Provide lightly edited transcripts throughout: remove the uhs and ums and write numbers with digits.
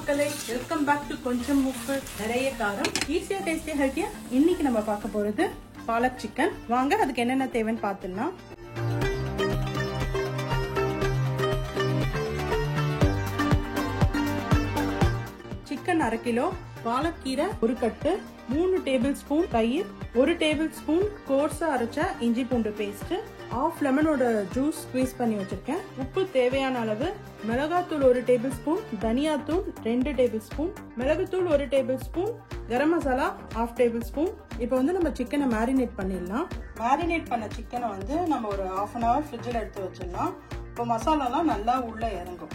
மக்களே, welcome back to கொஞ்சம் உப்பு நிறைய காரம். ஈஸியா டேஸ்டியா ஹெல்த்தியா இன்னைக்கு நம்ம பார்க்க போறது பாலக் சிக்கன். வாங்க அதுக்கு என்னென்ன தேவைன்னு பார்த்துடலாம். சிக்கன் 1/2 கிலோ, பாலக்கீரை 1 கட்டு, 3 டேபிள் ஸ்பூன் தயிர், 1 டேபிள் ஸ்பூன் கோர்ஸா அரைச்ச இஞ்சி பூண்டு பேஸ்ட், 1/2 லெமனோட ஜூஸ் ஸ்குவீஸ் பண்ணி வச்சிருக்கேன். உப்பு தேவையான அளவு, மிளகாத்தூள் 1 டேபிள் ஸ்பூன், தனியாத்தூள் 2 டேபிள் ஸ்பூன், மிளகுத்தூள் 1 table spoon, garam masala 1/2 table spoon. இப்போ வந்து நம்ம சிக்கனை மேரினேட் பண்ணிடலாம். மேரினேட் பண்ண சிக்கனை வந்து நம்ம ஒரு 1/2 அன் ஹவர் ஃப்ரிட்ஜில் எடுத்து வச்சிடலாம். இப்போ மசாலாலாம் நல்லா உள்ள இறங்கும்.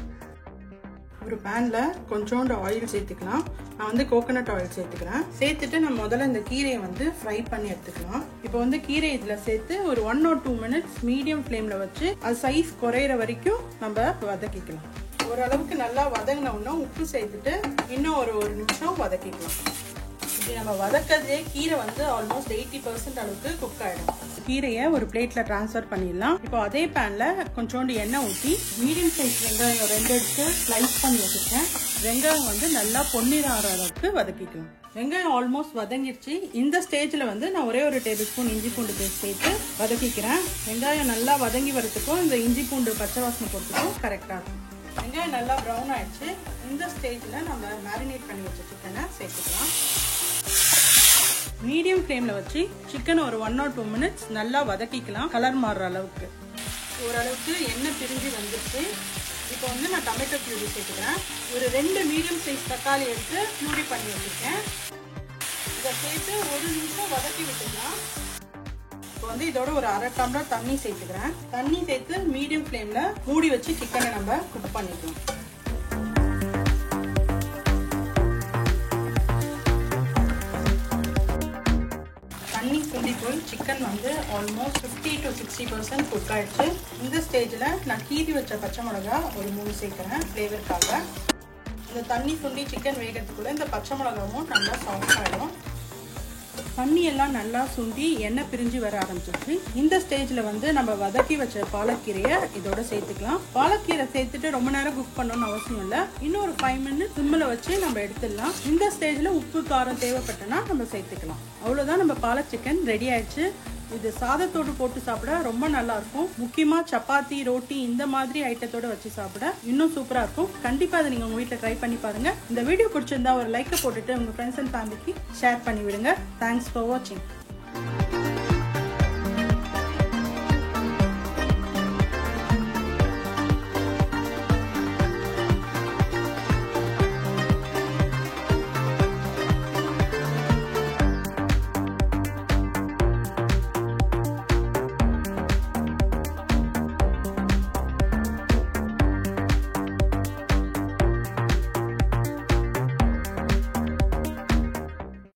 ஒரு பேன்ல கொஞ்சோண்டு ஆயில் சேர்த்துக்கலாம். நான் வந்து கோகோனட் ஆயில் சேர்த்துக்கிறேன். சேர்த்துட்டு நம்ம முதல்ல இந்த கீரையை வந்து ஃப்ரை பண்ணி எடுத்துக்கலாம். இப்போ வந்து கீரை இதுல சேர்த்து ஒரு 1 or 2 மினிட்ஸ் மீடியம் ஃப்ளேம்ல வச்சு அது சைஸ் குறையிற வரைக்கும் நம்ம வதக்கிக்கலாம். ஓரளவுக்கு நல்லா வதங்கின உடனே உப்பு சேர்த்துட்டு இன்னும் ஒரு நிமிஷம் வதக்கிக்கலாம். இப்படி நம்ம வதக்கிறதே கீரை வந்து ஆல்மோஸ்ட் 80% அளவுக்கு குக் ஆயிடும். கீரையை ஒரு பிளேட்ல டிரான்ஸ்ஃபர் பண்ணிடலாம். இப்போ அதே பேன்ல கொஞ்சோண்டு எண்ணெய் ஊற்றி மீடியம் சைஸ் வெங்காயம் 2 எடுத்து ஸ்லைஸ் பண்ணி வச்சுருக்கேன். வெங்காயம் வந்து நல்லா பொன்னிறம் ஆகிற அளவுக்கு வதக்கிக்கலாம். வெங்காயம் ஆல்மோஸ்ட் வதங்கிடுச்சு. இந்த ஸ்டேஜ்ல வந்து நான் ஒரே 1 டேபிள் ஸ்பூன் இஞ்சி பூண்டு பேஸ்ட் சேர்த்து வதக்கிக்கிறேன். வெங்காயம் நல்லா வதங்கி வரதுக்கும் இந்த இஞ்சி பூண்டு பச்சை வாசனை போறதுக்கும் கரெக்டா இருக்கும். வெங்காயம் நல்லா ப்ரௌன் ஆயிடுச்சு. இந்த ஸ்டேஜ்ல நம்ம மேரினேட் பண்ணி வச்ச சிக்கனை சேர்த்துக்கலாம். மீடியம் ஃப்ளேம்ல வச்சு சிக்கன் ஒரு 1 or 2 மினிட்ஸ் நல்லா வதக்கிக்கலாம். கலர் மாறுற அளவுக்கு. ஓரளவுக்கு எண்ணெய் பிரிஞ்சு வந்துருச்சு. இப்போ வந்து நான் டொமேட்டோ பியூரி சேர்த்துக்கிறேன். ஒரு 2 மீடியம் சைஸ் தக்காளி எடுத்து பியூரி பண்ணி வச்சுருக்கேன். இதை சேர்த்து 1 நிமிஷம் வதக்கி விட்டுக்கலாம். இப்போ வந்து இதோட ஒரு 1/2 டம்ளர் தண்ணி சேர்த்துக்கிறேன். தண்ணி சேர்த்து மீடியம் ஃப்ளேம்ல மூடி வச்சு சிக்கனை நம்ம குக் பண்ணிக்கலாம். தண்ணி சுண்டி போய் சிக்கன் வந்து ஆல்மோஸ்ட் 50 to 60% குக் ஆயிடுச்சு. இந்த ஸ்டேஜில் நான் கீறி வச்ச பச்சை மிளகா ஒரு 3 சேர்க்குறேன் ஃப்ளேவருக்காக. இந்த தண்ணி சுண்டி சிக்கன் வேகிறதுக்குள்ள இந்த பச்சை மிளகாவும் நல்லா சாஃப்ட் ஆகிடும். தண்ணி எல்லாம் நல்லா சுண்டி எண்ணெய் பிரிஞ்சு வர ஆரம்பிச்சிருச்சு. இந்த ஸ்டேஜ்ல வந்து நம்ம வதக்கி வச்ச பாலக்கீரையை இதோட சேர்த்துக்கலாம். பாலக்கீரை சேர்த்துட்டு ரொம்ப நேரம் குக் பண்ணணும்னு அவசியம் இல்லை. இன்னும் ஒரு 5 மினிட்ஸ் சிம்மில் வச்சு நம்ம எடுத்துடலாம். இந்த ஸ்டேஜ்ல உப்பு காரம் தேவைப்பட்டனா நம்ம சேர்த்துக்கலாம். அவ்வளோதான், நம்ம பாலக் சிக்கன் ரெடி ஆயிடுச்சு. இது சாதத்தோடு போட்டு சாப்பிட ரொம்ப நல்லா இருக்கும். முக்கியமா சப்பாத்தி, ரோட்டி இந்த மாதிரி ஐட்டத்தோட வச்சு சாப்பிட இன்னும் சூப்பரா இருக்கும். கண்டிப்பா அதை நீங்க உங்க வீட்டில் ட்ரை பண்ணி பாருங்க. இந்த வீடியோ பிடிச்சிருந்தா ஒரு லைக் போட்டுட்டு உங்க ஃப்ரெண்ட்ஸ் அண்ட் ஃபேமிலிக்கு ஷேர் பண்ணி விடுங்க. தேங்க்ஸ் ஃபார் வாட்சிங்.